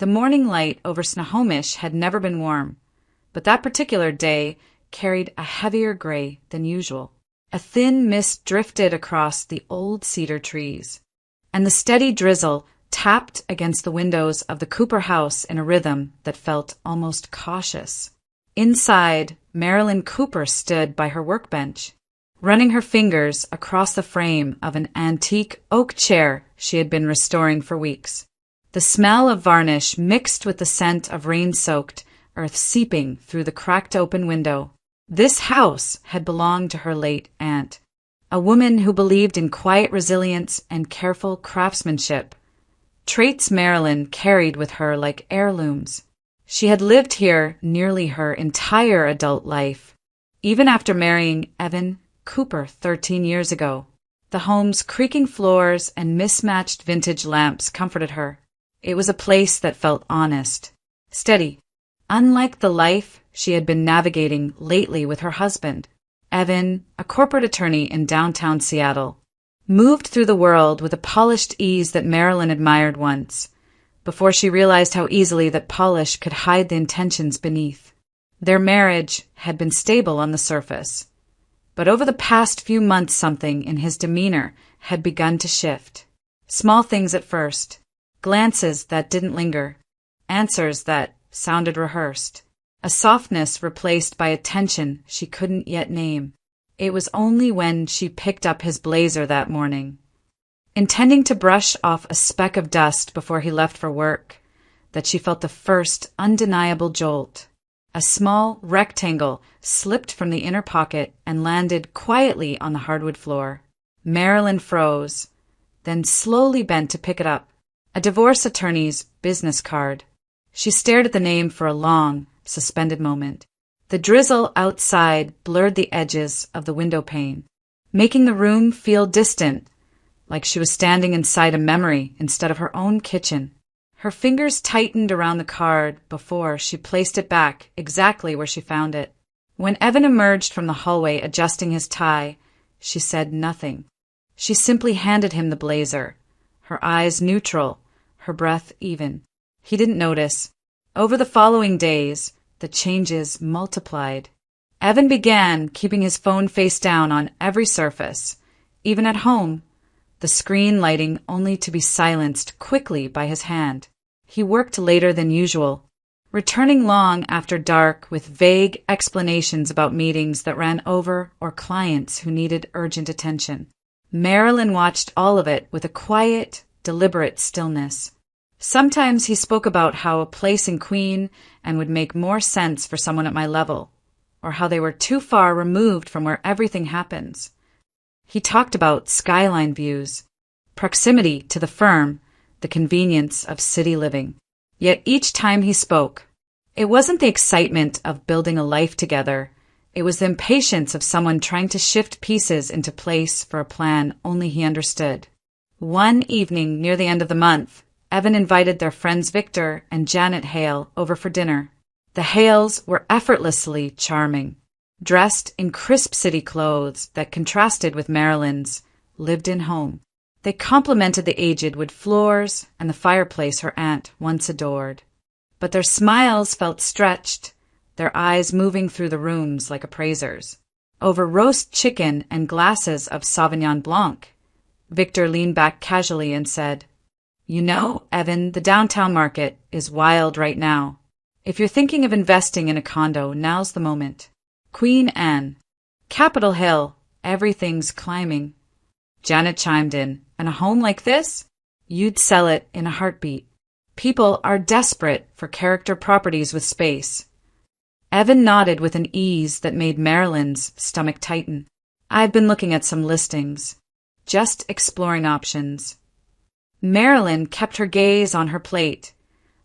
The morning light over Snohomish had never been warm, but that particular day carried a heavier gray than usual. A thin mist drifted across the old cedar trees, and the steady drizzle tapped against the windows of the Cooper house in a rhythm that felt almost cautious. Inside, Marilyn Cooper stood by her workbench, running her fingers across the frame of an antique oak chair she had been restoring for weeks. The smell of varnish mixed with the scent of rain-soaked earth seeping through the cracked open window. This house had belonged to her late aunt, a woman who believed in quiet resilience and careful craftsmanship, traits Marilyn carried with her like heirlooms. She had lived here nearly her entire adult life, even after marrying Evan Cooper 13 years ago. The home's creaking floors and mismatched vintage lamps comforted her. It was a place that felt honest, steady, unlike the life she had been navigating lately with her husband. Evan, a corporate attorney in downtown Seattle, moved through the world with a polished ease that Marilyn admired once, before she realized how easily that polish could hide the intentions beneath. Their marriage had been stable on the surface, but over the past few months something in his demeanor had begun to shift. Small things at first, glances that didn't linger, answers that sounded rehearsed, a softness replaced by a tension she couldn't yet name. It was only when she picked up his blazer that morning, intending to brush off a speck of dust before he left for work, that she felt the first undeniable jolt. A small rectangle slipped from the inner pocket and landed quietly on the hardwood floor. Marilyn froze, then slowly bent to pick it up. A divorce attorney's business card. She stared at the name for a long, suspended moment. The drizzle outside blurred the edges of the window pane, making the room feel distant, like she was standing inside a memory instead of her own kitchen. Her fingers tightened around the card before she placed it back exactly where she found it. When Evan emerged from the hallway adjusting his tie, she said nothing. She simply handed him the blazer, her eyes neutral, her breath even. He didn't notice. Over the following days, the changes multiplied. Evan began keeping his phone face down on every surface, even at home, the screen lighting only to be silenced quickly by his hand. He worked later than usual, returning long after dark with vague explanations about meetings that ran over or clients who needed urgent attention. Marilyn watched all of it with a quiet, deliberate stillness. Sometimes he spoke about how a place in Queen and would make more sense for someone at my level, or how they were too far removed from where everything happens. He talked about skyline views, proximity to the firm, the convenience of city living. Yet each time he spoke, it wasn't the excitement of building a life together. It was the impatience of someone trying to shift pieces into place for a plan only he understood. One evening near the end of the month, Evan invited their friends Victor and Janet Hale over for dinner. The Hales were effortlessly charming, dressed in crisp city clothes that contrasted with Marilyn's lived-in home. They complimented the aged wood floors and the fireplace her aunt once adored. But their smiles felt stretched, their eyes moving through the rooms like appraisers. Over roast chicken and glasses of Sauvignon Blanc, Victor leaned back casually and said, "You know, Evan, the downtown market is wild right now. If you're thinking of investing in a condo, now's the moment. Queen Anne, Capitol Hill, everything's climbing." Janet chimed in, "And a home like this? You'd sell it in a heartbeat. People are desperate for character properties with space." Evan nodded with an ease that made Marilyn's stomach tighten. "I've been looking at some listings, just exploring options." Marilyn kept her gaze on her plate,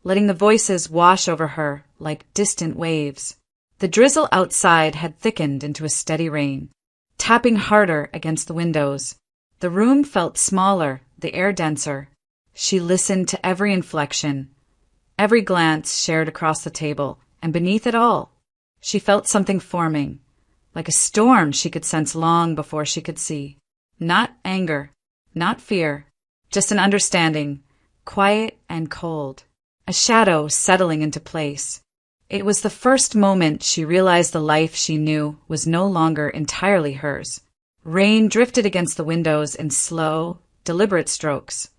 letting the voices wash over her like distant waves. The drizzle outside had thickened into a steady rain, tapping harder against the windows. The room felt smaller, the air denser. She listened to every inflection, every glance shared across the table, and beneath it all, she felt something forming, like a storm she could sense long before she could see. Not anger, not fear, just an understanding, quiet and cold. a shadow settling into place. It was the first moment she realized the life she knew was no longer entirely hers. Rain drifted against the windows in slow, deliberate strokes.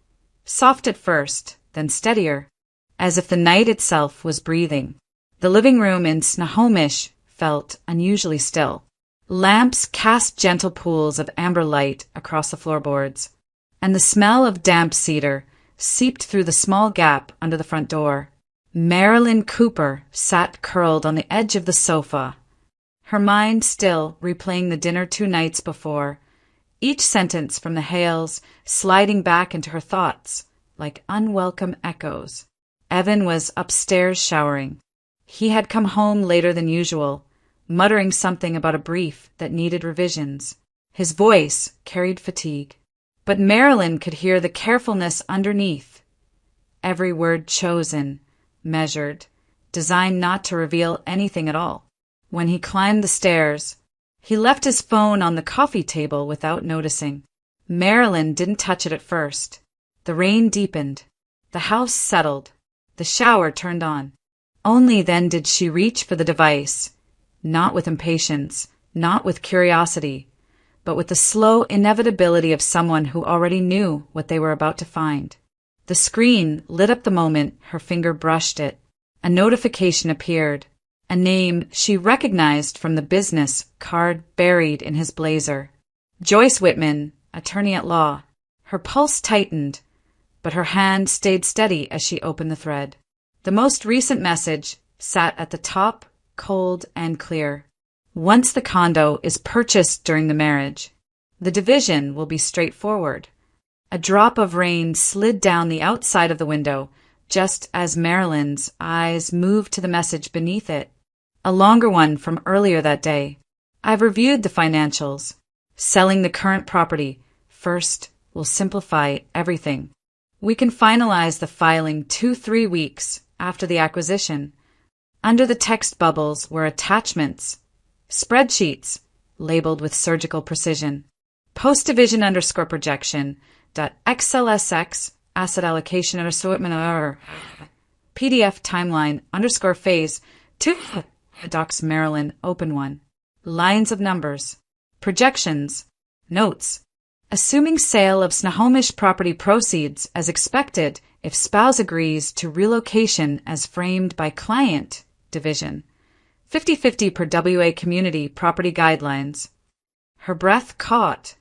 Soft at first, then steadier, as if the night itself was breathing. The living room in Snohomish felt unusually still. Lamps cast gentle pools of amber light across the floorboards, and the smell of damp cedar seeped through the small gap under the front door. Marilyn Cooper sat curled on the edge of the sofa, her mind still replaying the dinner 2 nights before, each sentence from the Hales sliding back into her thoughts like unwelcome echoes. Evan was upstairs showering. He had come home later than usual, muttering something about a brief that needed revisions. His voice carried fatigue. But Marilyn could hear the carefulness underneath. Every word chosen, measured, designed not to reveal anything at all. When he climbed the stairs, he left his phone on the coffee table without noticing. Marilyn didn't touch it at first. The rain deepened. The house settled. The shower turned on. Only then did she reach for the device, not with impatience, not with curiosity, but with the slow inevitability of someone who already knew what they were about to find. The screen lit up the moment her finger brushed it. A notification appeared, a name she recognized from the business card buried in his blazer. Joyce Whitman, attorney at law. Her pulse tightened, but her hand stayed steady as she opened the thread. The most recent message sat at the top, cold and clear. Once the condo is purchased during the marriage, the division will be straightforward. A drop of rain slid down the outside of the window just as Marilyn's eyes moved to the message beneath it, a longer one from earlier that day. I've reviewed the financials. Selling the current property first will simplify everything. We can finalize the filing 2-3 weeks after the acquisition. Under the text bubbles were attachments, spreadsheets labeled with surgical precision. Post-division _ projection .xlsx asset allocation _ PDF timeline _ phase 2 docs Maryland open 1. Lines of numbers. Projections. Notes. Assuming sale of Snohomish property proceeds as expected if spouse agrees to relocation as framed by client division. 50-50 per WA community property guidelines. Her breath caught,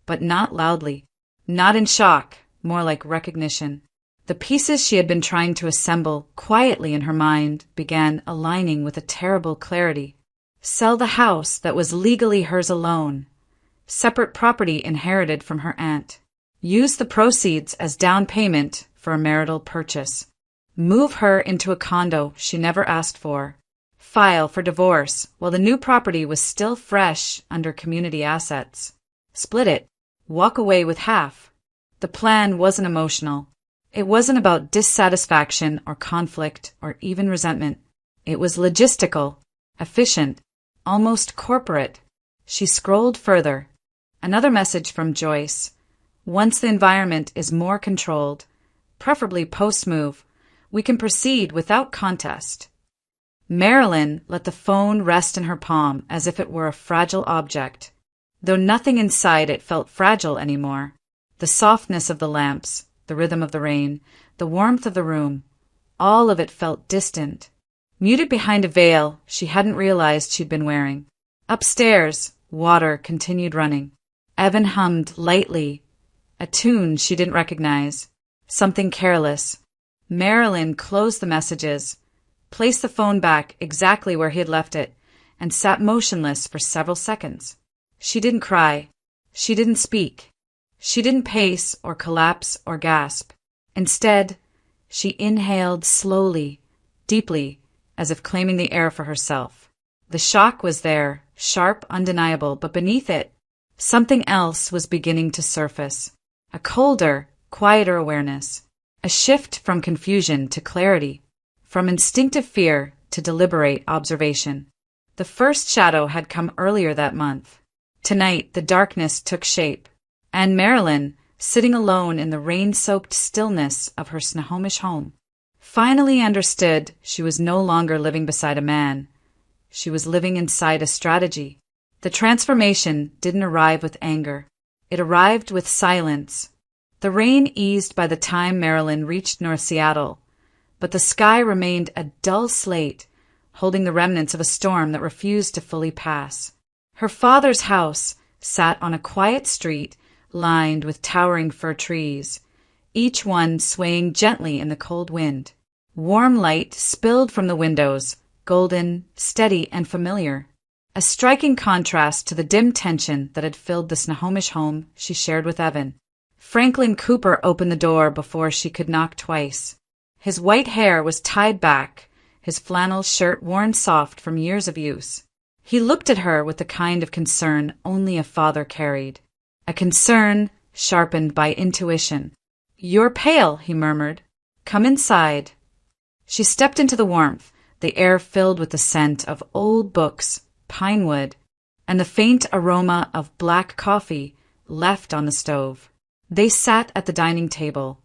but not loudly. Not in shock, more like recognition. The pieces she had been trying to assemble quietly in her mind began aligning with a terrible clarity. Sell the house that was legally hers alone. Separate property inherited from her aunt. Use the proceeds as down payment for a marital purchase. Move her into a condo she never asked for. File for divorce while the new property was still fresh under community assets. Split it. Walk away with half. The plan wasn't emotional. It wasn't about dissatisfaction or conflict or even resentment. It was logistical, efficient, almost corporate. She scrolled further. Another message from Joyce. Once the environment is more controlled, preferably post-move, we can proceed without contest. Marilyn let the phone rest in her palm as if it were a fragile object, though nothing inside it felt fragile anymore. The softness of the lamps, the rhythm of the rain, the warmth of the room, all of it felt distant, muted behind a veil she hadn't realized she'd been wearing. Upstairs, water continued running. Evan hummed lightly, a tune she didn't recognize, something careless. Marilyn closed the messages, placed the phone back exactly where he had left it, and sat motionless for several seconds. She didn't cry. She didn't speak. She didn't pace or collapse or gasp. Instead, she inhaled slowly, deeply, as if claiming the air for herself. The shock was there, sharp, undeniable, but beneath it, something else was beginning to surface. A colder, quieter awareness. A shift from confusion to clarity. From instinctive fear to deliberate observation. The first shadow had come earlier that month. Tonight, the darkness took shape, and Marilyn, sitting alone in the rain-soaked stillness of her Snohomish home, finally understood she was no longer living beside a man. She was living inside a strategy. The transformation didn't arrive with anger. It arrived with silence. The rain eased by the time Marilyn reached North Seattle, but the sky remained a dull slate, holding the remnants of a storm that refused to fully pass. Her father's house sat on a quiet street lined with towering fir trees, each one swaying gently in the cold wind. Warm light spilled from the windows, golden, steady, and familiar, a striking contrast to the dim tension that had filled the Snohomish home she shared with Evan. Franklin Cooper opened the door before she could knock twice. His white hair was tied back, his flannel shirt worn soft from years of use. He looked at her with the kind of concern only a father carried, a concern sharpened by intuition. "You're pale," he murmured. "Come inside." She stepped into the warmth, the air filled with the scent of old books, pine wood, and the faint aroma of black coffee left on the stove. They sat at the dining table,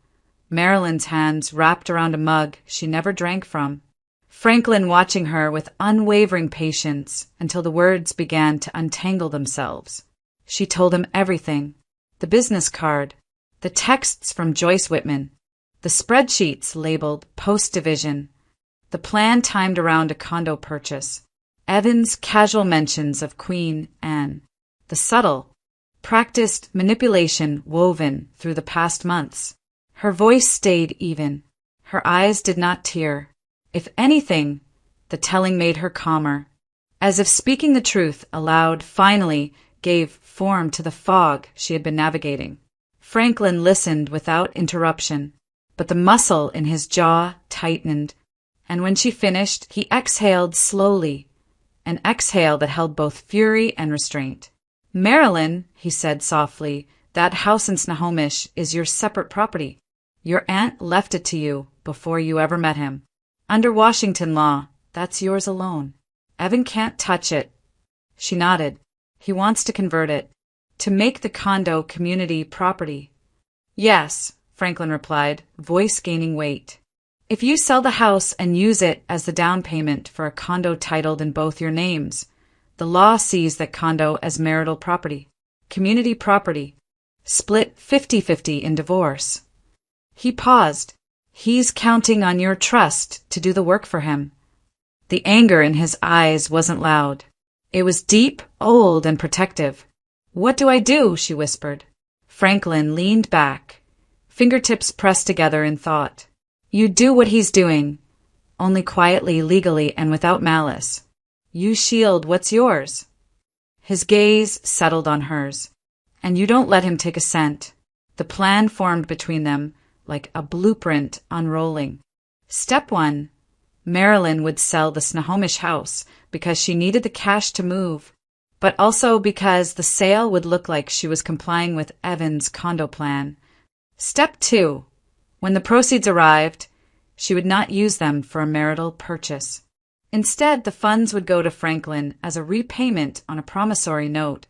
Marilyn's hands wrapped around a mug she never drank from, Franklin watching her with unwavering patience until the words began to untangle themselves. She told him everything: the business card, the texts from Joyce Whitman, the spreadsheets labeled post-division, the plan timed around a condo purchase, Evan's casual mentions of Queen Anne, the subtle, practiced manipulation woven through the past months. Her voice stayed even. Her eyes did not tear. If anything, the telling made her calmer, as if speaking the truth aloud finally gave form to the fog she had been navigating. Franklin listened without interruption, but the muscle in his jaw tightened, and when she finished, he exhaled slowly, an exhale that held both fury and restraint. "Marilyn," he said softly, "that house in Snohomish is your separate property. Your aunt left it to you before you ever met him. Under Washington law, that's yours alone. Evan can't touch it." She nodded. "He wants to convert it, to make the condo community property." "Yes," Franklin replied, voice gaining weight. "If you sell the house and use it as the down payment for a condo titled in both your names, the law sees that condo as marital property, community property, split 50-50 in divorce." He paused. "He's counting on your trust to do the work for him." The anger in his eyes wasn't loud. It was deep, old, and protective. "What do I do?" she whispered. Franklin leaned back, fingertips pressed together in thought. "You do what he's doing, only quietly, legally, and without malice. You shield what's yours." His gaze settled on hers. "And you don't let him take a cent." The plan formed between them, like a blueprint unrolling. Step 1. Marilyn would sell the Snohomish house because she needed the cash to move, but also because the sale would look like she was complying with Evan's condo plan. Step 2. When the proceeds arrived, she would not use them for a marital purchase. Instead, the funds would go to Franklin as a repayment on a promissory note,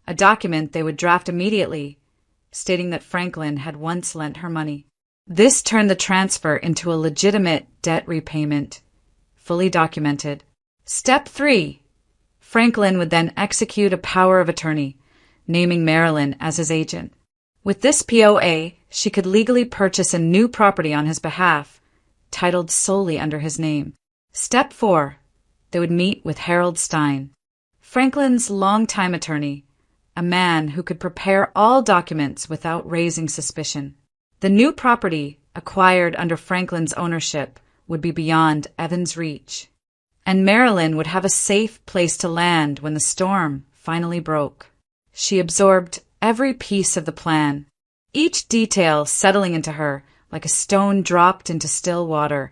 a document they would draft immediately, stating that Franklin had once lent her money. This turned the transfer into a legitimate debt repayment, fully documented. Step 3. Franklin would then execute a power of attorney, naming Marilyn as his agent. With this POA, she could legally purchase a new property on his behalf, titled solely under his name. Step 4. They would meet with Harold Stein, Franklin's longtime attorney, a man who could prepare all documents without raising suspicion. The new property, acquired under Franklin's ownership, would be beyond Evan's reach, and Marilyn would have a safe place to land when the storm finally broke. She absorbed every piece of the plan, each detail settling into her like a stone dropped into still water,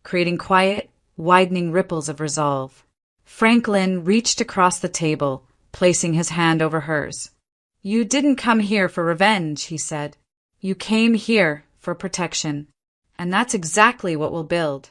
creating quiet, widening ripples of resolve. Franklin reached across the table, placing his hand over hers. "You didn't come here for revenge," he said. "You came here for protection, and that's exactly what we'll build."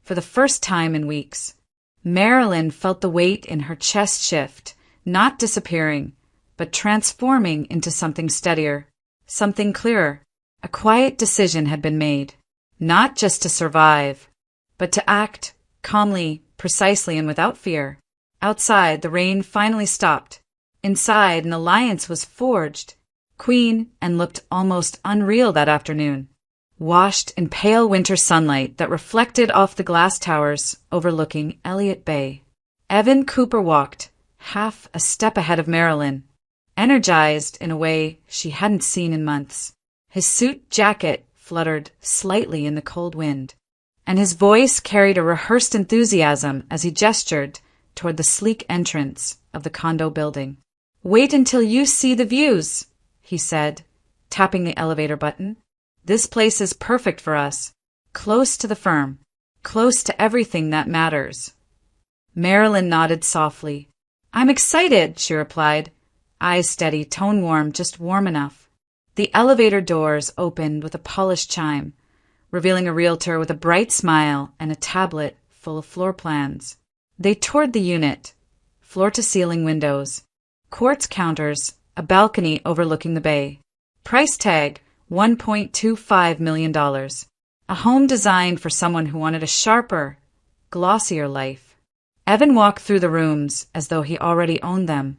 For the first time in weeks, Marilyn felt the weight in her chest shift, not disappearing, but transforming into something steadier, something clearer. A quiet decision had been made. not just to survive, but to act calmly, precisely, and without fear. Outside, the rain finally stopped. Inside, an alliance was forged. Queen and looked almost unreal that afternoon, washed in pale winter sunlight that reflected off the glass towers overlooking Elliott Bay. Evan Cooper walked, half a step ahead of Marilyn, energized in a way she hadn't seen in months. His suit jacket fluttered slightly in the cold wind, and his voice carried a rehearsed enthusiasm as he gestured toward the sleek entrance of the condo building. "Wait until you see the views," he said, tapping the elevator button. "This place is perfect for us, close to the firm, close to everything that matters." Marilyn nodded softly. "I'm excited," she replied, eyes steady, tone warm, just warm enough. The elevator doors opened with a polished chime, revealing a realtor with a bright smile and a tablet full of floor plans. They toured the unit, floor-to-ceiling windows, quartz counters, a balcony overlooking the bay. Price tag, $1.25 million. A home designed for someone who wanted a sharper, glossier life. Evan walked through the rooms as though he already owned them.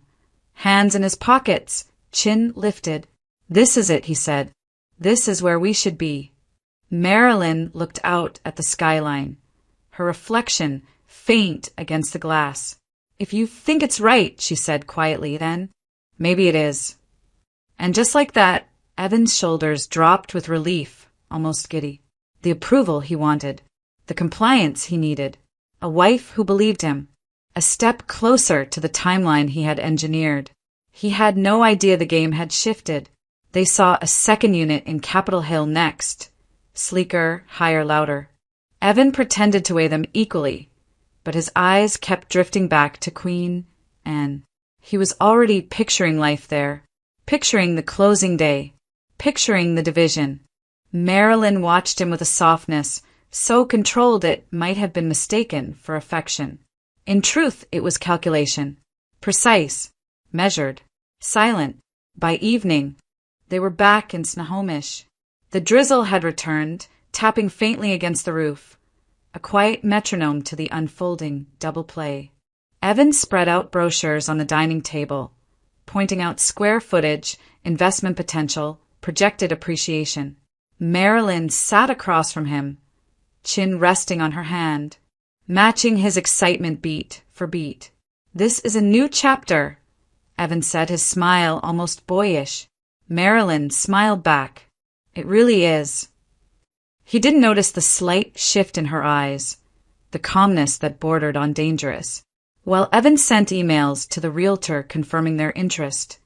Hands in his pockets, chin lifted. "This is it," he said. "This is where we should be." Marilyn looked out at the skyline, her reflection faint against the glass. "If you think it's right," she said quietly, "then maybe it is." And just like that, Evan's shoulders dropped with relief, almost giddy. The approval he wanted, the compliance he needed, a wife who believed him, a step closer to the timeline he had engineered. He had no idea the game had shifted. They saw a second unit in Capitol Hill next, sleeker, higher, louder. Evan pretended to weigh them equally, but his eyes kept drifting back to Queen Anne. He was already picturing life there, picturing the closing day, picturing the division. Marilyn watched him with a softness so controlled it might have been mistaken for affection. In truth, it was calculation, precise, measured, silent. By evening, they were back in Snohomish. The drizzle had returned, tapping faintly against the roof, a quiet metronome to the unfolding double play. Evan spread out brochures on the dining table, pointing out square footage, investment potential, projected appreciation. Marilyn sat across from him, chin resting on her hand, matching his excitement beat for beat. "This is a new chapter," Evan said, his smile almost boyish. Marilyn smiled back. "It really is." He didn't notice the slight shift in her eyes, the calmness that bordered on dangerous. While Evan sent emails to the realtor confirming their interest,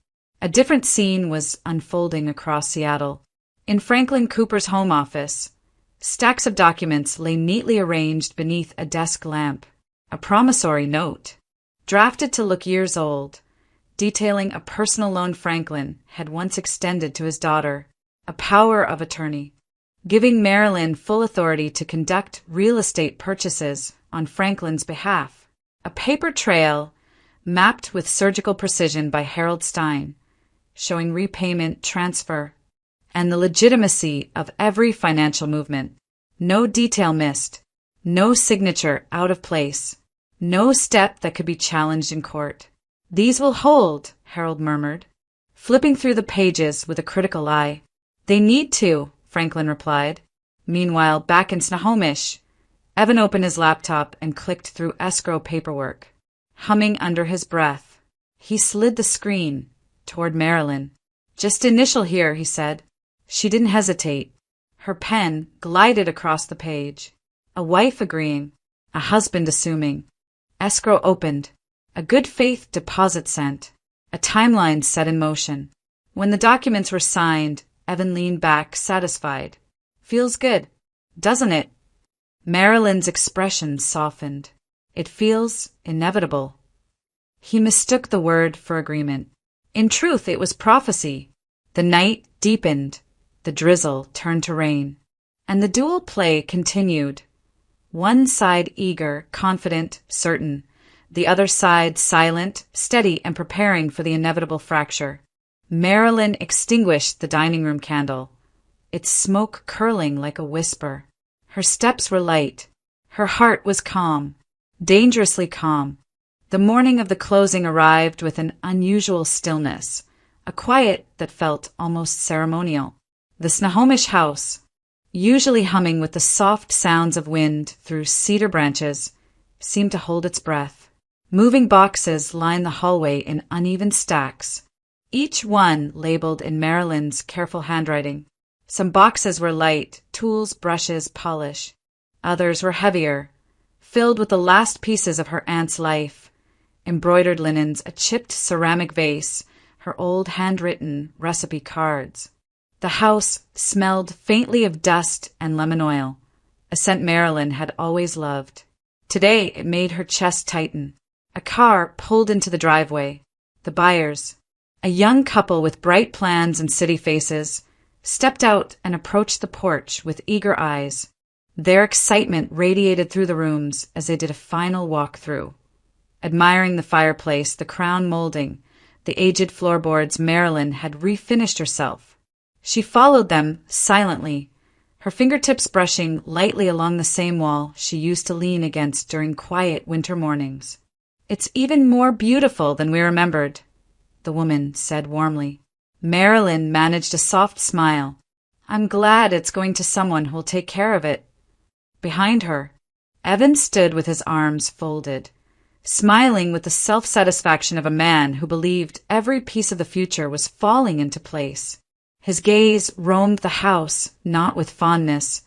a different scene was unfolding across Seattle. In Franklin Cooper's home office, stacks of documents lay neatly arranged beneath a desk lamp. A promissory note, drafted to look years old, detailing a personal loan Franklin had once extended to his daughter, a power of attorney, giving Marilyn full authority to conduct real estate purchases on Franklin's behalf. A paper trail, mapped with surgical precision by Harold Stein, showing repayment, transfer, and the legitimacy of every financial movement. No detail missed, no signature out of place, no step that could be challenged in court. "These will hold," Harold murmured, flipping through the pages with a critical eye. "They need to," Franklin replied. Meanwhile, back in Snohomish, Evan opened his laptop and clicked through escrow paperwork, humming under his breath. He slid the screen toward Marilyn. "Just initial here," he said. She didn't hesitate. Her pen glided across the page. A wife agreeing, a husband assuming. Escrow opened. A good faith deposit sent. A timeline set in motion. When the documents were signed, Evan leaned back, satisfied. "Feels good, doesn't it?" Marilyn's expression softened. "It feels inevitable." He mistook the word for agreement. In truth, it was prophecy. The night deepened. The drizzle turned to rain. And the dual play continued. One side eager, confident, certain. The other side silent, steady, and preparing for the inevitable fracture. Marilyn extinguished the dining room candle, its smoke curling like a whisper. Her steps were light. Her heart was calm, dangerously calm. The morning of the closing arrived with an unusual stillness, a quiet that felt almost ceremonial. The Snohomish house, usually humming with the soft sounds of wind through cedar branches, seemed to hold its breath. Moving boxes lined the hallway in uneven stacks, each one labeled in Marilyn's careful handwriting. Some boxes were light, tools, brushes, polish. Others were heavier, filled with the last pieces of her aunt's life. Embroidered linens, a chipped ceramic vase, her old handwritten recipe cards. The house smelled faintly of dust and lemon oil, a scent Marilyn had always loved. Today it made her chest tighten. A car pulled into the driveway. The buyers, a young couple with bright plans and city faces, stepped out and approached the porch with eager eyes. Their excitement radiated through the rooms as they did a final walk-through. Admiring the fireplace, the crown molding, the aged floorboards, Marilyn had refinished herself. She followed them silently, her fingertips brushing lightly along the same wall she used to lean against during quiet winter mornings. "It's even more beautiful than we remembered," the woman said warmly. Marilyn managed a soft smile. "I'm glad it's going to someone who'll take care of it." Behind her, Evan stood with his arms folded, smiling with the self-satisfaction of a man who believed every piece of the future was falling into place. His gaze roamed the house, not with fondness,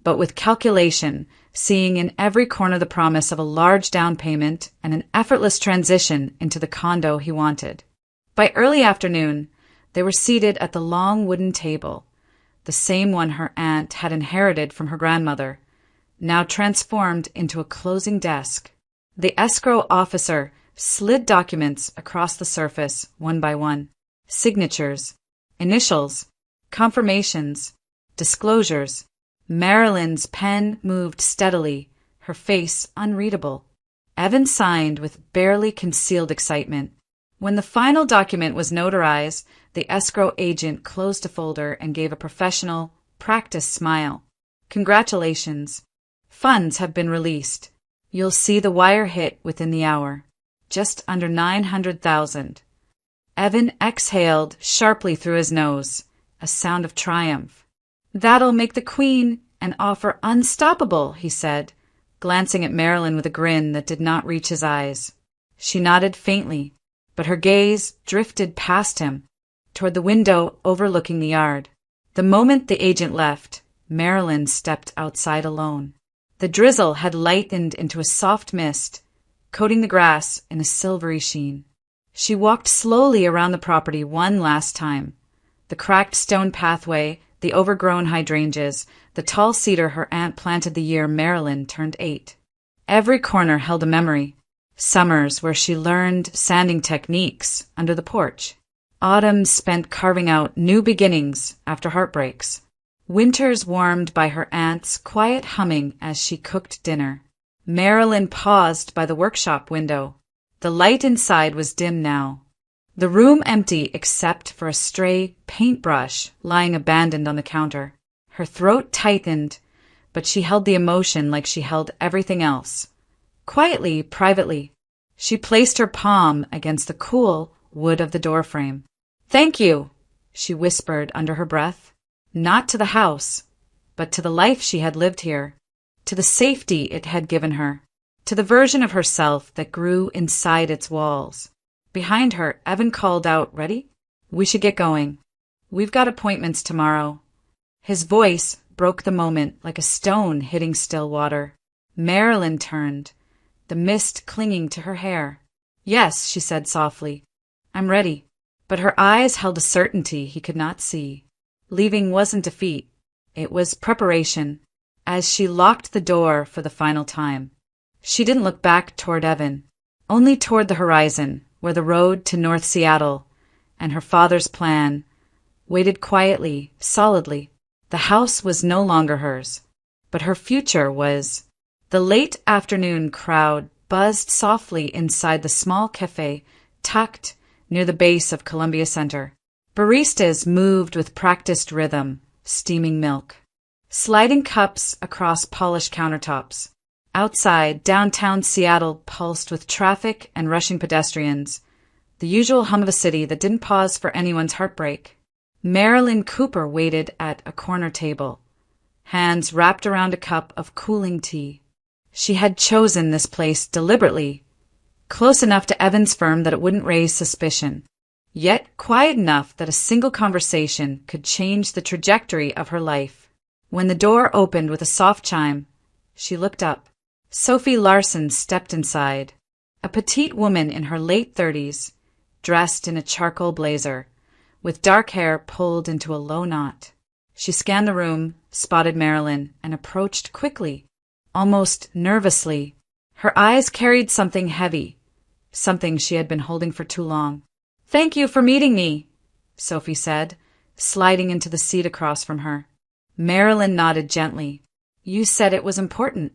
but with calculation, seeing in every corner the promise of a large down payment and an effortless transition into the condo he wanted. By early afternoon, they were seated at the long wooden table, the same one her aunt had inherited from her grandmother, now transformed into a closing desk. The escrow officer slid documents across the surface one by one. Signatures, initials, confirmations, disclosures. Marilyn's pen moved steadily, her face unreadable. Evan signed with barely concealed excitement. When the final document was notarized, the escrow agent closed a folder and gave a professional, practiced smile. "Congratulations. Funds have been released. You'll see the wire hit within the hour. Just under 900,000. Evan exhaled sharply through his nose, a sound of triumph. "That'll make the Queen an offer unstoppable," he said, glancing at Marilyn with a grin that did not reach his eyes. She nodded faintly, but her gaze drifted past him, toward the window overlooking the yard. The moment the agent left, Marilyn stepped outside alone. The drizzle had lightened into a soft mist, coating the grass in a silvery sheen. She walked slowly around the property one last time. The cracked stone pathway, the overgrown hydrangeas, the tall cedar her aunt planted the year Marilyn turned 8. Every corner held a memory. Summers where she learned sanding techniques under the porch. Autumns spent carving out new beginnings after heartbreaks. Winters warmed by her aunt's quiet humming as she cooked dinner. Marilyn paused by the workshop window. The light inside was dim now. The room empty except for a stray paintbrush lying abandoned on the counter. Her throat tightened, but she held the emotion like she held everything else. Quietly, privately, she placed her palm against the cool wood of the doorframe. "Thank you," she whispered under her breath. Not to the house, but to the life she had lived here, to the safety it had given her, to the version of herself that grew inside its walls. Behind her, Evan called out, "Ready? We should get going. We've got appointments tomorrow." His voice broke the moment like a stone hitting still water. Marilyn turned, the mist clinging to her hair. "Yes," she said softly, "I'm ready." But her eyes held a certainty he could not see. Leaving wasn't defeat. It was preparation. As she locked the door for the final time, she didn't look back toward Evan, only toward the horizon, where the road to North Seattle and her father's plan waited quietly, solidly. The house was no longer hers, but her future was. The late afternoon crowd buzzed softly inside the small cafe tucked near the base of Columbia Center. Baristas moved with practiced rhythm, steaming milk. sliding cups across polished countertops. Outside, downtown Seattle pulsed with traffic and rushing pedestrians, the usual hum of a city that didn't pause for anyone's heartbreak. Marilyn Cooper waited at a corner table, hands wrapped around a cup of cooling tea. She had chosen this place deliberately, close enough to Evan's firm that it wouldn't raise suspicion, yet quiet enough that a single conversation could change the trajectory of her life. When the door opened with a soft chime, she looked up. Sophie Larson stepped inside, a petite woman in her late 30s, dressed in a charcoal blazer, with dark hair pulled into a low knot. She scanned the room, spotted Marilyn, and approached quickly, almost nervously. Her eyes carried something heavy, something she had been holding for too long. "Thank you for meeting me," Sophie said, sliding into the seat across from her. Marilyn nodded gently. "You said it was important."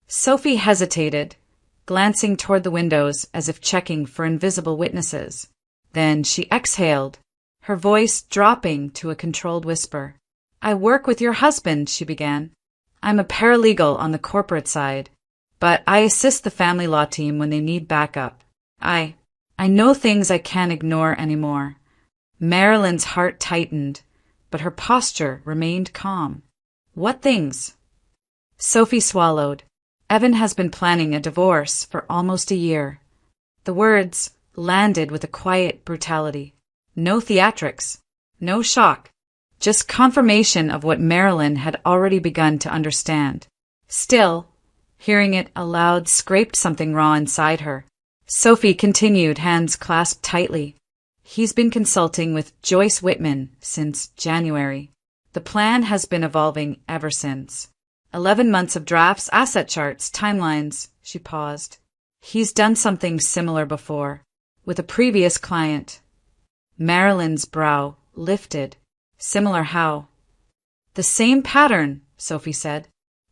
Sophie hesitated, glancing toward the windows as if checking for invisible witnesses. Then she exhaled, her voice dropping to a controlled whisper. "I work with your husband," she began. "I'm a paralegal on the corporate side, but I assist the family law team when they need backup. I know things I can't ignore anymore." Marilyn's heart tightened, but her posture remained calm. "What things?" Sophie swallowed. "Evan has been planning a divorce for almost a year." The words landed with a quiet brutality. No theatrics, no shock, just confirmation of what Marilyn had already begun to understand. Still, hearing it aloud scraped something raw inside her. Sophie continued, hands clasped tightly. "He's been consulting with Joyce Whitman since January. The plan has been evolving ever since. 11 months of drafts, asset charts, timelines." She paused. "He's done something similar before, with a previous client." Marilyn's brow lifted. "Similar how?" "The same pattern," Sophie said.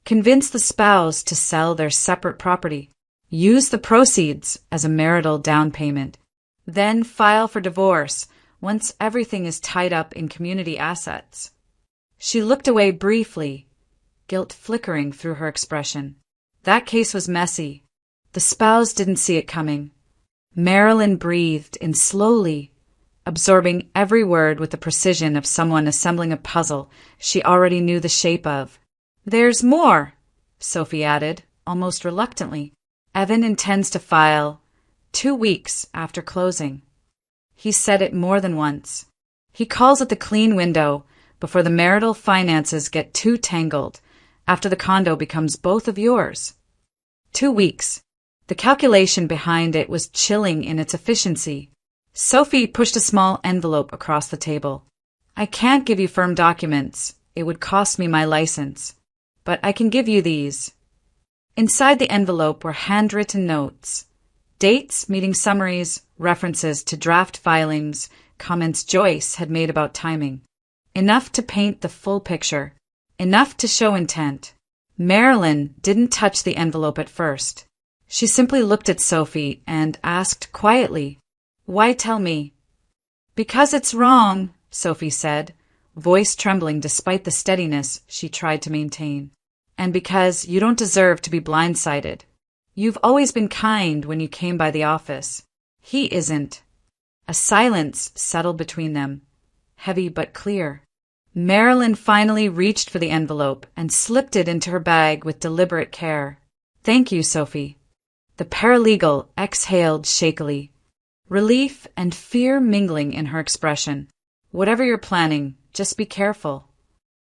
"Convince the spouse to sell their separate property. Use the proceeds as a marital down payment. Then file for divorce once everything is tied up in community assets." She looked away briefly, guilt flickering through her expression. That case was messy. The spouse didn't see it coming. Marilyn breathed in slowly, absorbing every word with the precision of someone assembling a puzzle she already knew the shape of. "There's more," Sophie added, almost reluctantly. "Evan intends to file 2 weeks after closing." He said it more than once. "He calls it the clean window, before the marital finances get too tangled, after the condo becomes both of yours." 2 weeks. The calculation behind it was chilling in its efficiency. Sophie pushed a small envelope across the table. "I can't give you firm documents. It would cost me my license. But I can give you these." Inside the envelope were handwritten notes. Dates, meeting summaries, references to draft filings, comments Joyce had made about timing. Enough to paint the full picture. Enough to show intent. Marilyn didn't touch the envelope at first. She simply looked at Sophie and asked quietly, "Why tell me?" "Because it's wrong," Sophie said, voice trembling despite the steadiness she tried to maintain. "And because you don't deserve to be blindsided. You've always been kind when you came by the office. He isn't." A silence settled between them, heavy but clear. Marilyn finally reached for the envelope and slipped it into her bag with deliberate care. "Thank you, Sophie." The paralegal exhaled shakily, relief and fear mingling in her expression. "Whatever you're planning, just be careful."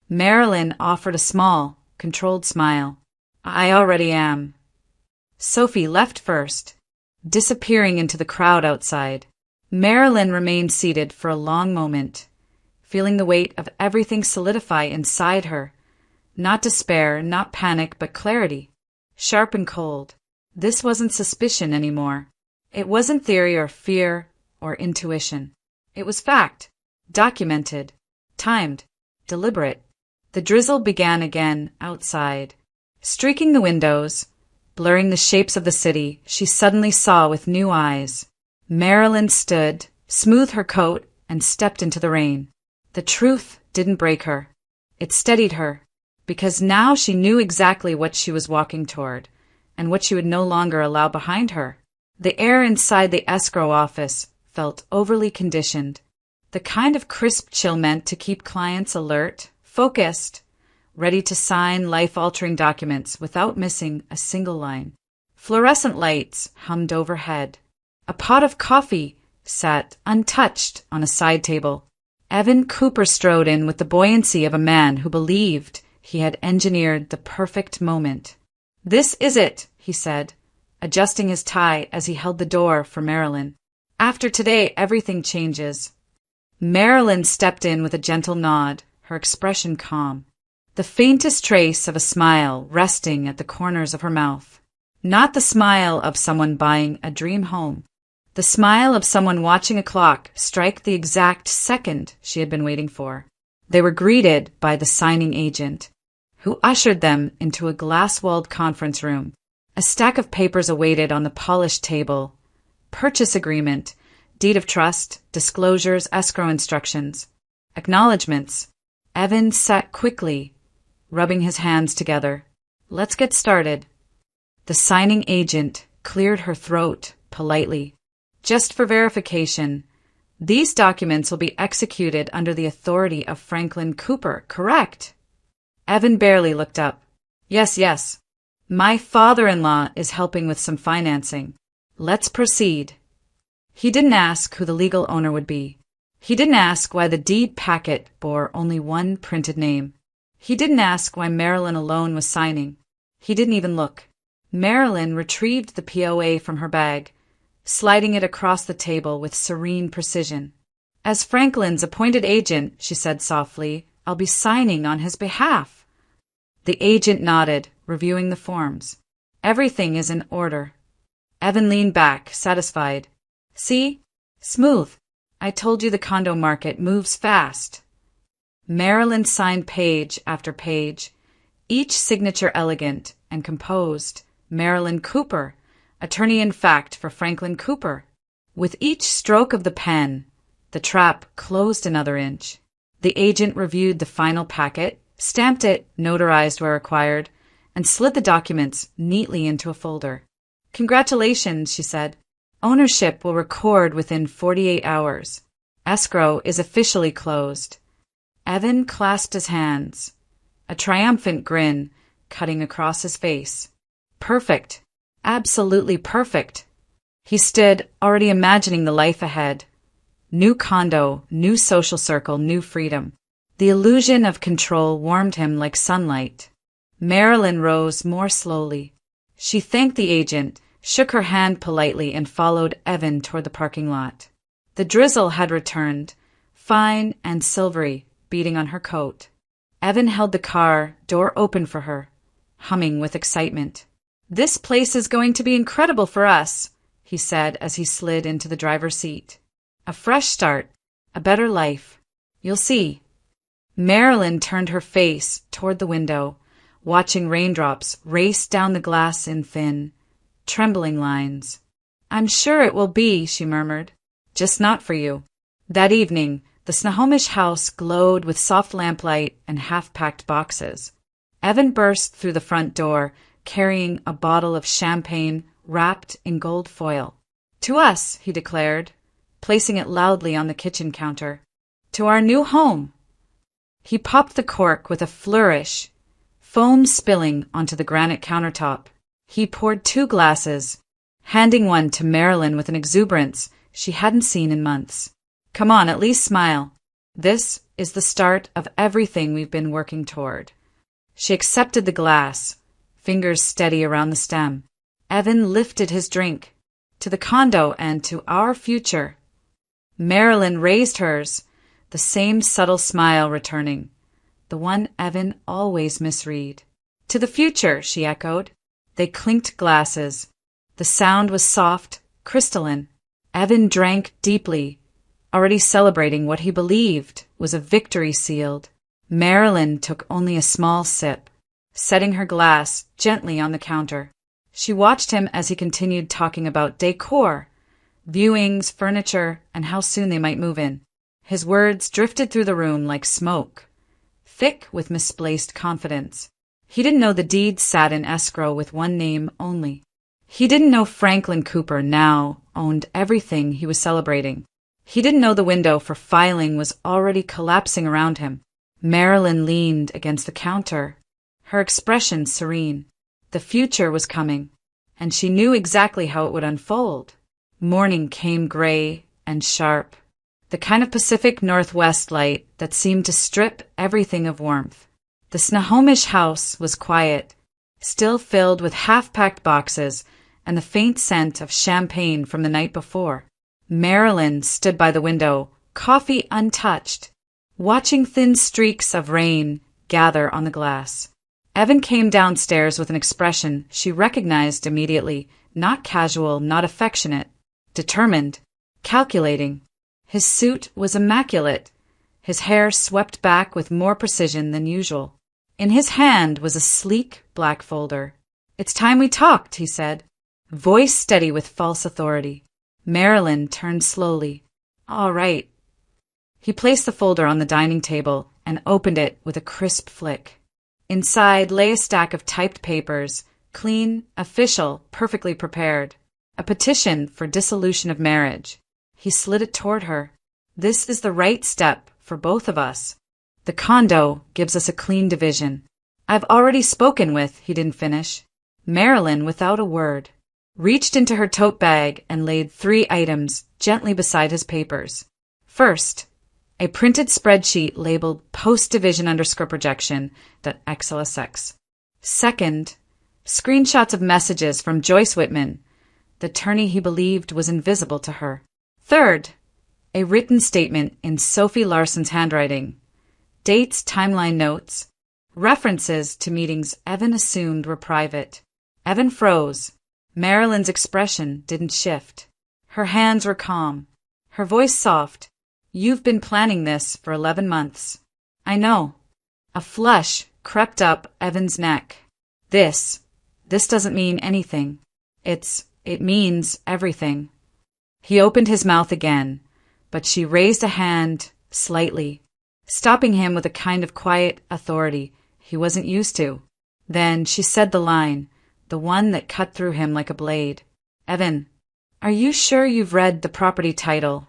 Marilyn offered a small, controlled smile. "I already am." Sophie left first, disappearing into the crowd outside. Marilyn remained seated for a long moment, feeling the weight of everything solidify inside her. Not despair, not panic, but clarity. Sharp and cold. This wasn't suspicion anymore. It wasn't theory or fear or intuition. It was fact, documented, timed, deliberate. The drizzle began again outside. Streaking the windows, blurring the shapes of the city, she suddenly saw with new eyes. Marilyn stood, smoothed her coat, and stepped into the rain. The truth didn't break her. It steadied her, because now she knew exactly what she was walking toward and what she would no longer allow behind her. The air inside the escrow office felt overly conditioned, the kind of crisp chill meant to keep clients alert, focused, ready to sign life-altering documents without missing a single line. Fluorescent lights hummed overhead. A pot of coffee sat untouched on a side table. Evan Cooper strode in with the buoyancy of a man who believed he had engineered the perfect moment. "This is it," he said, adjusting his tie as he held the door for Marilyn. "After today, everything changes." Marilyn stepped in with a gentle nod, her expression calm, the faintest trace of a smile resting at the corners of her mouth. Not the smile of someone buying a dream home. The smile of someone watching a clock strike the exact second she had been waiting for. They were greeted by the signing agent, who ushered them into a glass-walled conference room. A stack of papers awaited on the polished table. Purchase agreement, deed of trust, disclosures, escrow instructions, acknowledgments. Evan sat quickly, rubbing his hands together. "Let's get started." The signing agent cleared her throat politely. "Just for verification, these documents will be executed under the authority of Franklin Cooper, correct?" Evan barely looked up. Yes. My father-in-law is helping with some financing. Let's proceed." He didn't ask who the legal owner would be. He didn't ask why the deed packet bore only one printed name. He didn't ask why Marilyn alone was signing. He didn't even look. Marilyn retrieved the POA from her bag, sliding it across the table with serene precision. "As Franklin's appointed agent," she said softly, "I'll be signing on his behalf." The agent nodded, reviewing the forms. "Everything is in order." Evan leaned back, satisfied. "See? Smooth. I told you the condo market moves fast." Marilyn signed page after page, each signature elegant and composed. Marilyn Cooper, attorney-in-fact for Franklin Cooper. With each stroke of the pen, the trap closed another inch. The agent reviewed the final packet, stamped it, notarized where required, and slid the documents neatly into a folder. "Congratulations," she said. "Ownership will record within 48 hours. Escrow is officially closed." Evan clasped his hands, a triumphant grin cutting across his face. Perfect. Absolutely perfect. He stood, already imagining the life ahead. New condo, new social circle, new freedom. The illusion of control warmed him like sunlight. Marilyn rose more slowly. She thanked the agent, shook her hand politely, and followed Evan toward the parking lot. The drizzle had returned, fine and silvery, beating on her coat. Evan held the car door open for her, humming with excitement. "This place is going to be incredible for us," he said as he slid into the driver's seat. "A fresh start, a better life. You'll see." Marilyn turned her face toward the window, watching raindrops race down the glass in thin, trembling lines. "I'm sure it will be," she murmured. "Just not for you." That evening, the Snohomish house glowed with soft lamplight and half-packed boxes. Evan burst through the front door, carrying a bottle of champagne wrapped in gold foil. "To us," he declared, placing it loudly on the kitchen counter. "To our new home." He popped the cork with a flourish, foam spilling onto the granite countertop. He poured 2 glasses, handing one to Marilyn with an exuberance she hadn't seen in months. "Come on, at least smile. This is the start of everything we've been working toward." She accepted the glass, fingers steady around the stem. Evan lifted his drink. "To the condo and to our future." Marilyn raised hers, the same subtle smile returning, the one Evan always misread. "To the future," she echoed. They clinked glasses. The sound was soft, crystalline. Evan drank deeply, already celebrating what he believed was a victory sealed. Marilyn took only a small sip, setting her glass gently on the counter. She watched him as he continued talking about decor, viewings, furniture, and how soon they might move in. His words drifted through the room like smoke, thick with misplaced confidence. He didn't know the deed sat in escrow with one name only. He didn't know Franklin Cooper now owned everything he was celebrating. He didn't know the window for filing was already collapsing around him. Marilyn leaned against the counter, her expression serene. The future was coming, and she knew exactly how it would unfold. Morning came gray and sharp, the kind of Pacific Northwest light that seemed to strip everything of warmth. The Snohomish house was quiet, still filled with half-packed boxes and the faint scent of champagne from the night before. Marilyn stood by the window, coffee untouched, watching thin streaks of rain gather on the glass. Evan came downstairs with an expression she recognized immediately, not casual, not affectionate, determined, calculating. His suit was immaculate, his hair swept back with more precision than usual. In his hand was a sleek black folder. "It's time we talked," he said, voice steady with false authority. Marilyn turned slowly. "All right." He placed the folder on the dining table and opened it with a crisp flick. Inside lay a stack of typed papers, clean, official, perfectly prepared. A petition for dissolution of marriage. He slid it toward her. "This is the right step for both of us. The condo gives us a clean division. I've already spoken with," he didn't finish. Marilyn, without a word, reached into her tote bag and laid 3 items gently beside his papers. First, a printed spreadsheet labeled post-division _projection.xlsx. Second, screenshots of messages from Joyce Whitman, the attorney he believed was invisible to her. Third, a written statement in Sophie Larson's handwriting. Dates, timeline notes, references to meetings Evan assumed were private. Evan froze. Marilyn's expression didn't shift. Her hands were calm, her voice soft. "You've been planning this for 11 months. I know." A flush crept up Evan's neck. This doesn't mean anything. It means everything. He opened his mouth again, but she raised a hand slightly, stopping him with a kind of quiet authority he wasn't used to. Then she said the line, the one that cut through him like a blade. "Evan, are you sure you've read the property title?"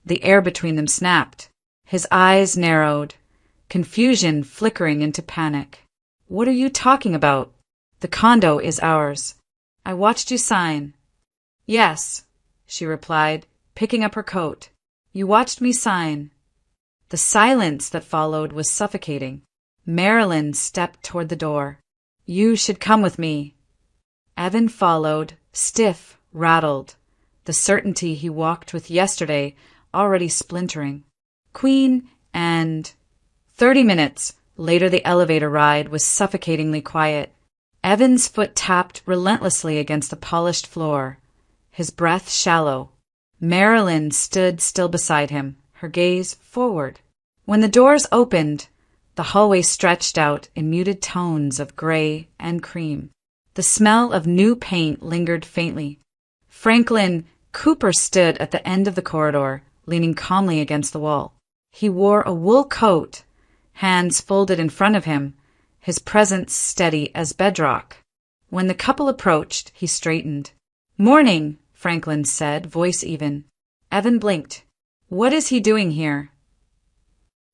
The air between them snapped. His eyes narrowed, confusion flickering into panic. "What are you talking about? The condo is ours. I watched you sign." "Yes," she replied, picking up her coat. "You watched me sign." The silence that followed was suffocating. Marilyn stepped toward the door. "You should come with me." Evan followed, stiff, rattled, the certainty he walked with yesterday already splintering. Queen and 30 minutes later the elevator ride was suffocatingly quiet. Evan's foot tapped relentlessly against the polished floor, his breath shallow. Marilyn stood still beside him, her gaze forward. When the doors opened, the hallway stretched out in muted tones of gray and cream. The smell of new paint lingered faintly. Franklin Cooper stood at the end of the corridor, leaning calmly against the wall. He wore a wool coat, hands folded in front of him, his presence steady as bedrock. When the couple approached, he straightened. "Morning," Franklin said, voice even. Evan blinked. "What is he doing here?"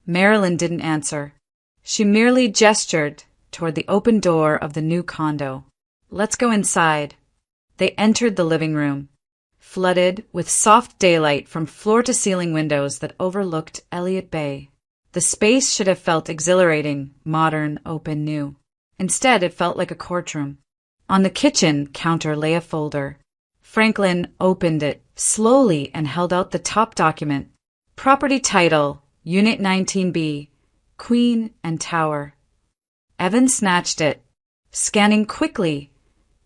Marilyn didn't answer. She merely gestured toward the open door of the new condo. "Let's go inside." They entered the living room, flooded with soft daylight from floor-to-ceiling windows that overlooked Elliott Bay. The space should have felt exhilarating, modern, open, new. Instead, it felt like a courtroom. On the kitchen counter lay a folder. Franklin opened it slowly and held out the top document. Property title, Unit 19B, Queen and Tower. Evan snatched it, scanning quickly,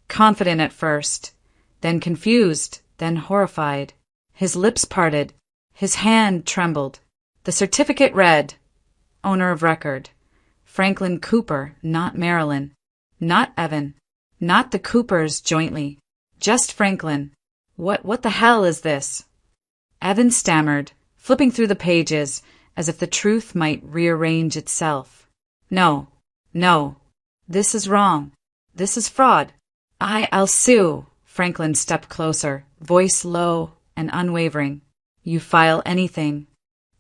confident at first, then confused, then horrified. His lips parted, his hand trembled. The certificate read, owner of record, Franklin Cooper, not Marilyn, not Evan, not the Coopers jointly, just Franklin. What the hell is this?" Evan stammered, flipping through the pages as if the truth might rearrange itself. No, no, this is wrong. This is fraud. I'll sue. Franklin stepped closer, voice low and unwavering. You file anything.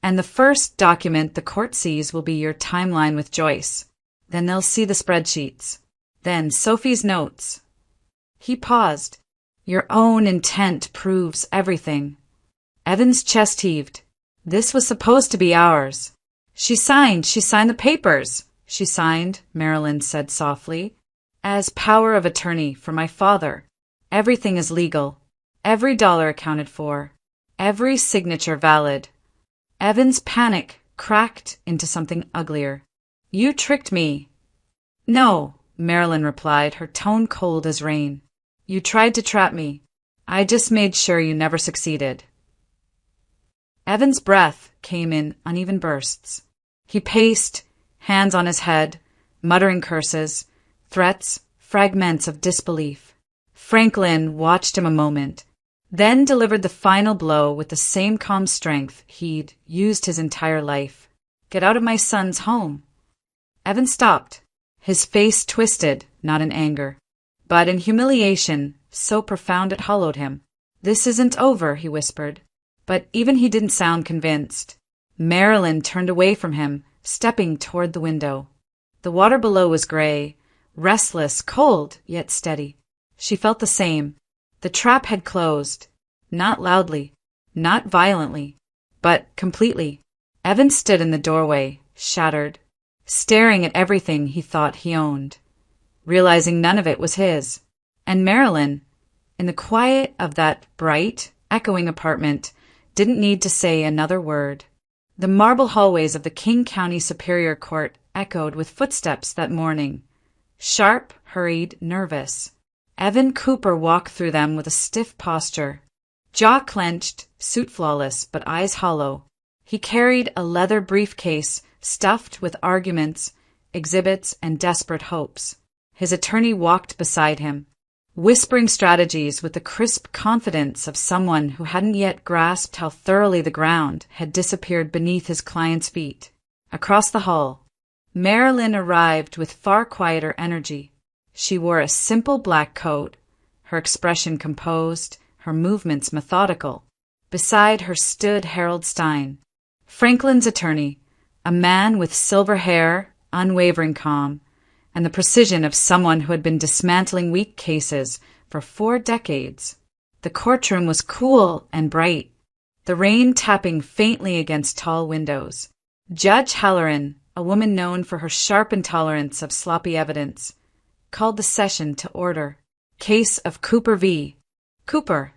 And the first document the court sees will be your timeline with Joyce. Then they'll see the spreadsheets. Then Sophie's notes. He paused. Your own intent proves everything. Evan's chest heaved. This was supposed to be ours. She signed the papers. She signed, Marilyn said softly, as power of attorney for my father. Everything is legal. Every dollar accounted for. Every signature valid. Evan's panic cracked into something uglier. You tricked me. No, Marilyn replied, her tone cold as rain. You tried to trap me. I just made sure you never succeeded. Evan's breath came in uneven bursts. He paced, hands on his head, muttering curses, threats, fragments of disbelief. Franklin watched him a moment, then delivered the final blow with the same calm strength he'd used his entire life. Get out of my son's home. Evan stopped, his face twisted, not in anger, but in humiliation so profound it hollowed him. This isn't over, he whispered, but even he didn't sound convinced. Marilyn turned away from him, stepping toward the window. The water below was gray, restless, cold, yet steady. She felt the same. The trap had closed. Not loudly, not violently, but completely. Evan stood in the doorway, shattered, staring at everything he thought he owned, realizing none of it was his. And Marilyn, in the quiet of that bright, echoing apartment, didn't need to say another word. The marble hallways of the King County Superior Court echoed with footsteps that morning. Sharp, hurried, nervous. Evan Cooper walked through them with a stiff posture, jaw clenched, suit flawless, but eyes hollow. He carried a leather briefcase stuffed with arguments, exhibits, and desperate hopes. His attorney walked beside him, whispering strategies with the crisp confidence of someone who hadn't yet grasped how thoroughly the ground had disappeared beneath his client's feet. Across the hall, Marilyn arrived with far quieter energy. She wore a simple black coat, her expression composed, her movements methodical. Beside her stood Harold Stein, Franklin's attorney, a man with silver hair, unwavering calm, and the precision of someone who had been dismantling weak cases for 4 decades. The courtroom was cool and bright, the rain tapping faintly against tall windows. Judge Halloran, a woman known for her sharp intolerance of sloppy evidence, called the session to order. Case of Cooper v. Cooper.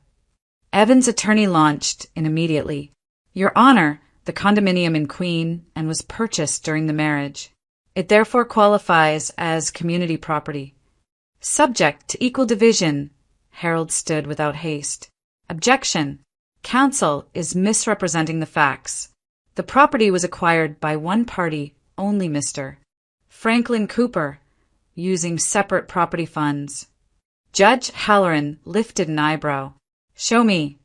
Evan's attorney launched in immediately. Your Honor, the condominium in Queen and was purchased during the marriage. It therefore qualifies as community property. Subject to equal division. Harold stood without haste. Objection. Counsel is misrepresenting the facts. The property was acquired by one party, only Mr. Franklin Cooper, using separate property funds. Judge Halloran lifted an eyebrow. Show me.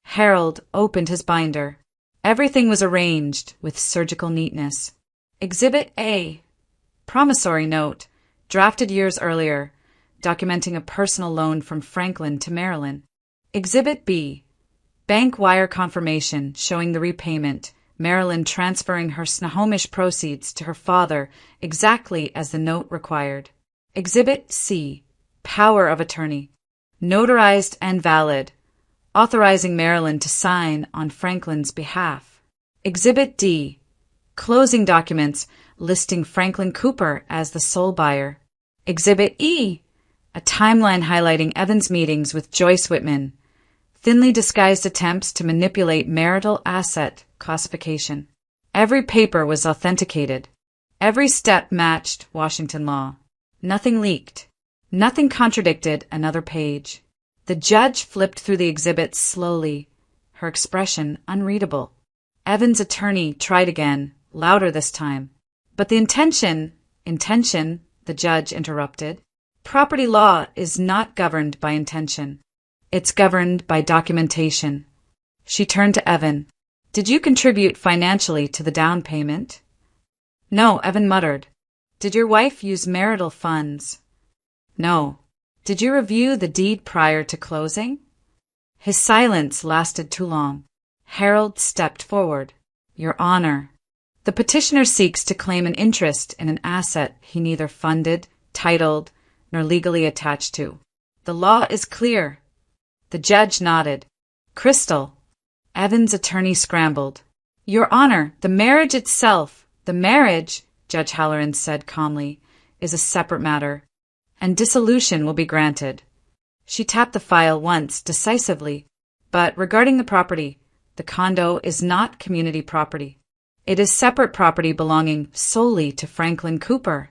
Harold opened his binder. Everything was arranged with surgical neatness. Exhibit A. Promissory note, drafted years earlier, documenting a personal loan from Franklin to Marilyn. Exhibit B. Bank wire confirmation showing the repayment, Marilyn transferring her Snohomish proceeds to her father exactly as the note required. Exhibit C. Power of attorney, notarized and valid, authorizing Marilyn to sign on Franklin's behalf. Exhibit D. Closing documents listing Franklin Cooper as the sole buyer. Exhibit E. A timeline highlighting Evan's meetings with Joyce Whitman, thinly disguised attempts to manipulate marital asset classification. Every paper was authenticated. Every step matched Washington law. Nothing leaked. Nothing contradicted another page. The judge flipped through the exhibits slowly, her expression unreadable. Evan's attorney tried again, louder this time. But the intention, the judge interrupted. Property law is not governed by intention. It's governed by documentation. She turned to Evan. Did you contribute financially to the down payment? No, Evan muttered. Did your wife use marital funds? No. Did you review the deed prior to closing? His silence lasted too long. Harold stepped forward. Your Honor, the petitioner seeks to claim an interest in an asset he neither funded, titled, nor legally attached to. The law is clear. The judge nodded. Crystal. Evan's attorney scrambled. Your Honor, the marriage itself, Judge Halloran said calmly, is a separate matter, and dissolution will be granted. She tapped the file once, decisively. But regarding the property, the condo is not community property. It is separate property belonging solely to Franklin Cooper.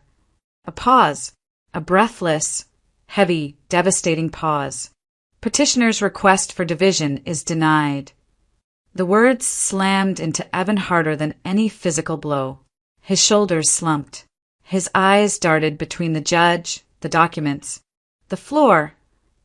A pause. A breathless, heavy, devastating pause. Petitioner's request for division is denied. The words slammed into Evan harder than any physical blow. His shoulders slumped. His eyes darted between the judge, the documents, the floor,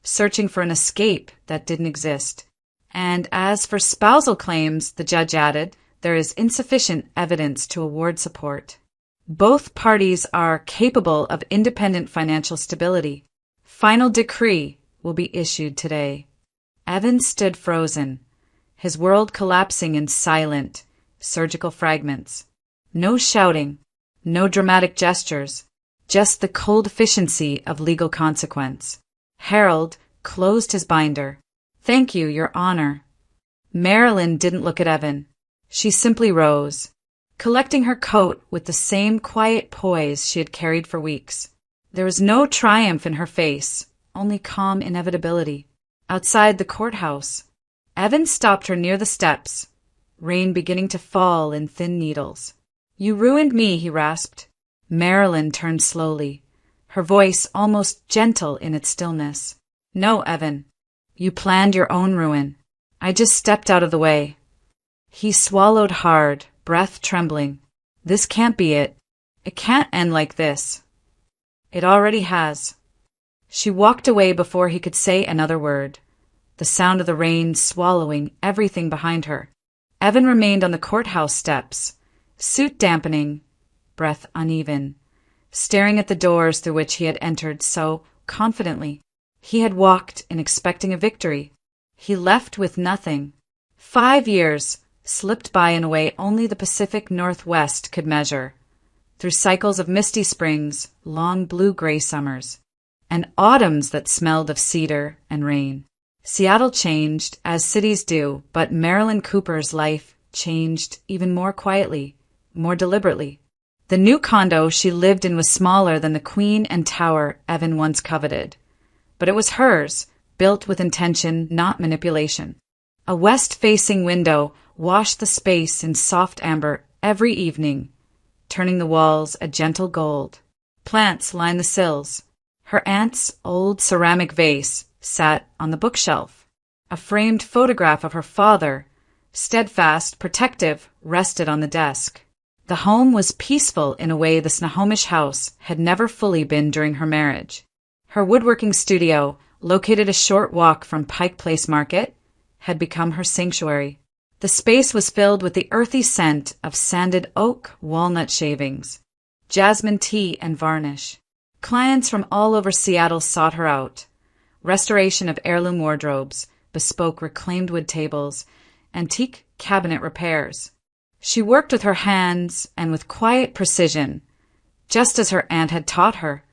searching for an escape that didn't exist. And as for spousal claims, the judge added, there is insufficient evidence to award support. Both parties are capable of independent financial stability. Final decree will be issued today. Evan stood frozen, his world collapsing in silent, surgical fragments. No shouting, no dramatic gestures, just the cold efficiency of legal consequence. Harold closed his binder. Thank you, Your Honor. Marilyn didn't look at Evan. She simply rose, collecting her coat with the same quiet poise she had carried for weeks. There was no triumph in her face, only calm inevitability. Outside the courthouse, Evan stopped her near the steps, rain beginning to fall in thin needles. You ruined me, he rasped. Marilyn turned slowly, her voice almost gentle in its stillness. No, Evan. You planned your own ruin. I just stepped out of the way. He swallowed hard, breath trembling. This can't be it. It can't end like this. It already has. She walked away before he could say another word, the sound of the rain swallowing everything behind her. Evan remained on the courthouse steps, suit dampening, breath uneven, staring at the doors through which he had entered so confidently. He had walked in expecting a victory. He left with nothing. 5 years slipped by in a way only the Pacific Northwest could measure, through cycles of misty springs, long blue-gray summers, and autumns that smelled of cedar and rain. Seattle changed, as cities do, but Marilyn Cooper's life changed even more quietly, more deliberately. The new condo she lived in was smaller than the queen and tower Evan once coveted, but it was hers, built with intention, not manipulation. A west-facing window washed the space in soft amber every evening, turning the walls a gentle gold. Plants lined the sills. Her aunt's old ceramic vase sat on the bookshelf. A framed photograph of her father, steadfast, protective, rested on the desk. The home was peaceful in a way the Snohomish house had never fully been during her marriage. Her woodworking studio, located a short walk from Pike Place Market, had become her sanctuary. The space was filled with the earthy scent of sanded oak walnut shavings, jasmine tea, and varnish. Clients from all over Seattle sought her out. Restoration of heirloom wardrobes, bespoke reclaimed wood tables, antique cabinet repairs. She worked with her hands and with quiet precision, just as her aunt had taught her,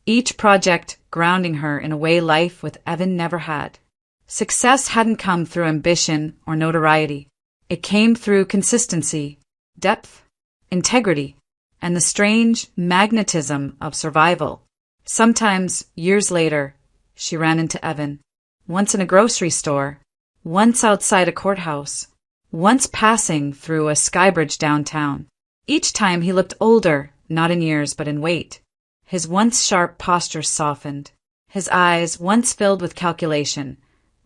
each project grounding her in a way life with Evan never had. Success hadn't come through ambition or notoriety. It came through consistency, depth, integrity, and the strange magnetism of survival. Sometimes, years later, she ran into Evan, once in a grocery store, once outside a courthouse, once passing through a skybridge downtown. Each time he looked older, not in years but in weight. His once sharp posture softened. His eyes, once filled with calculation,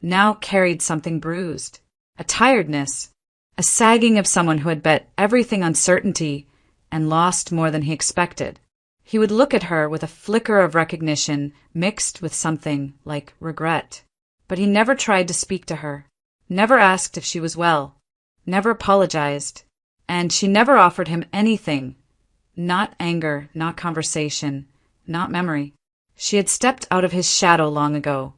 now carried something bruised, a tiredness, a sagging of someone who had bet everything on certainty and lost more than he expected. He would look at her with a flicker of recognition mixed with something like regret. But he never tried to speak to her, never asked if she was well, never apologized, and she never offered him anything. Not anger, not conversation, not memory. She had stepped out of his shadow long ago.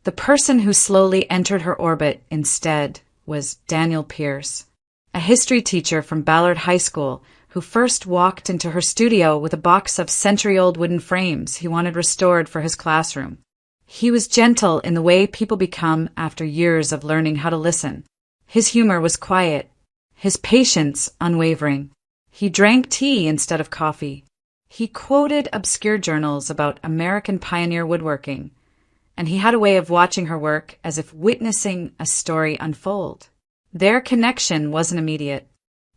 The person who slowly entered her orbit instead was Daniel Pierce, a history teacher from Ballard High School who first walked into her studio with a box of century-old wooden frames he wanted restored for his classroom. He was gentle in the way people become after years of learning how to listen. His humor was quiet, his patience unwavering. He drank tea instead of coffee. He quoted obscure journals about American pioneer woodworking, and he had a way of watching her work as if witnessing a story unfold. Their connection wasn't immediate.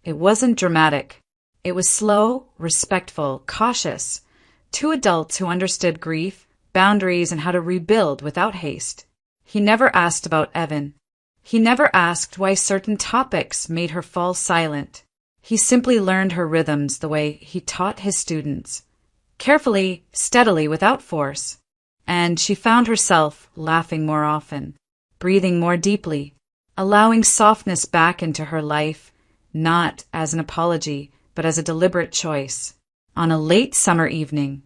It wasn't dramatic. It was slow, respectful, cautious. Two adults who understood grief, boundaries, and how to rebuild without haste. He never asked about Evan. He never asked why certain topics made her fall silent. He simply learned her rhythms the way he taught his students. Carefully, steadily, without force. And she found herself laughing more often, breathing more deeply, allowing softness back into her life, not as an apology, but as a deliberate choice. On a late summer evening,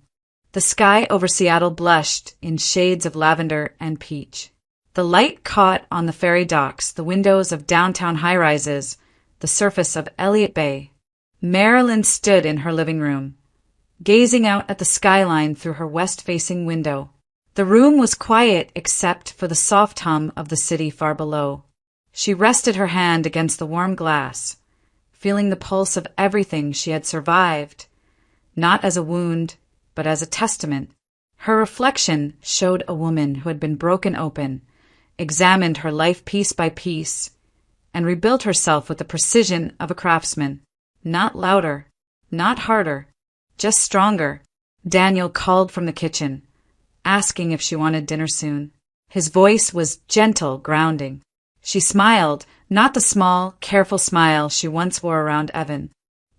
the sky over Seattle blushed in shades of lavender and peach. The light caught on the ferry docks, the windows of downtown high-rises, the surface of Elliott Bay. Marilyn stood in her living room, gazing out at the skyline through her west-facing window. The room was quiet except for the soft hum of the city far below. She rested her hand against the warm glass, feeling the pulse of everything she had survived, not as a wound, but as a testament. Her reflection showed a woman who had been broken open, examined her life piece by piece, and rebuilt herself with the precision of a craftsman. Not louder, not harder, just stronger. Daniel called from the kitchen, asking if she wanted dinner soon. His voice was gentle, grounding. She smiled, not the small, careful smile she once wore around Evan,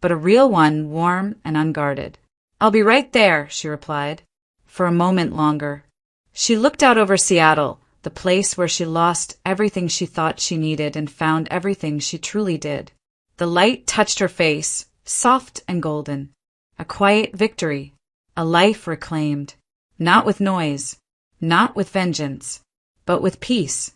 but a real one, warm and unguarded. "I'll be right there," she replied. For a moment longer. She looked out over Seattle, the place where she lost everything she thought she needed and found everything she truly did. The light touched her face, soft and golden. A quiet victory, a life reclaimed, not with noise, not with vengeance, but with peace.